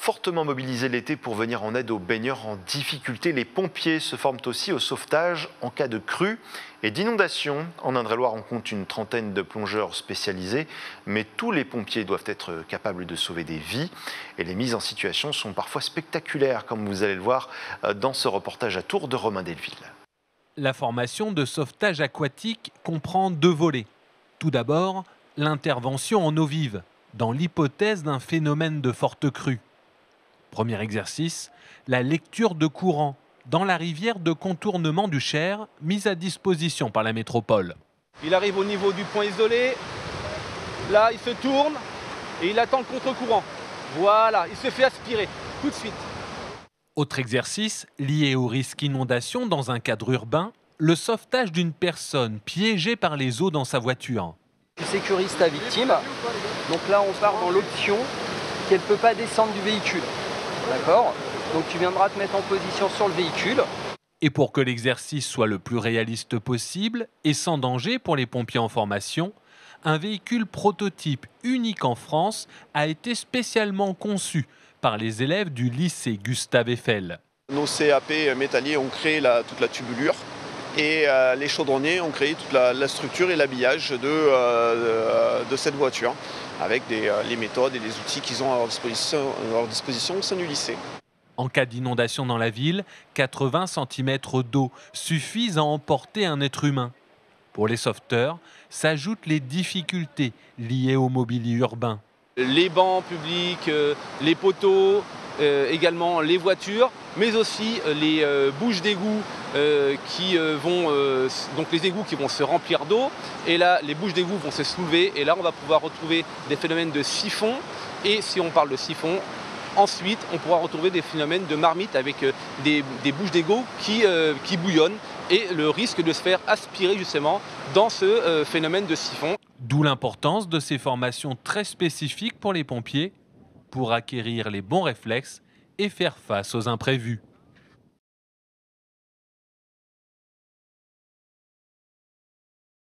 fortement mobilisés l'été pour venir en aide aux baigneurs en difficulté. Les pompiers se forment aussi au sauvetage en cas de crue et d'inondation. En Indre-et-Loire, on compte une trentaine de plongeurs spécialisés, mais tous les pompiers doivent être capables de sauver des vies. Et les mises en situation sont parfois spectaculaires, comme vous allez le voir dans ce reportage à Tours de Romain Delville. La formation de sauvetage aquatique comprend 2 volets. Tout d'abord, l'intervention en eau vive, dans l'hypothèse d'un phénomène de forte crue. Premier exercice, la lecture de courant dans la rivière de contournement du Cher, mise à disposition par la métropole. Il arrive au niveau du point isolé, là il se tourne et il attend le contre-courant. Voilà, il se fait aspirer tout de suite. Autre exercice, lié au risque inondation dans un cadre urbain, le sauvetage d'une personne piégée par les eaux dans sa voiture. Tu sécurises ta victime, donc là on part dans l'option qu'elle ne peut pas descendre du véhicule. D'accord ? Donc tu viendras te mettre en position sur le véhicule. Et pour que l'exercice soit le plus réaliste possible et sans danger pour les pompiers en formation, un véhicule prototype unique en France a été spécialement conçu par les élèves du lycée Gustave Eiffel. Nos CAP métalliers ont créé toute la tubulure et les chaudronniers ont créé toute la structure et l'habillage de cette voiture avec les méthodes et les outils qu'ils ont à leur disposition au sein du lycée. En cas d'inondation dans la ville, 80 cm d'eau suffisent à emporter un être humain. Pour les sauveteurs, s'ajoutent les difficultés liées au mobilier urbain. Les bancs publics, les poteaux, également les voitures, mais aussi les bouches d'égout donc les égouts qui vont se remplir d'eau. Et là, les bouches d'égout vont se soulever et là, on va pouvoir retrouver des phénomènes de siphon. Et si on parle de siphon, ensuite, on pourra retrouver des phénomènes de marmite avec des bouches d'égout qui bouillonnent et le risque de se faire aspirer justement dans ce phénomène de siphon. D'où l'importance de ces formations très spécifiques pour les pompiers pour acquérir les bons réflexes et faire face aux imprévus.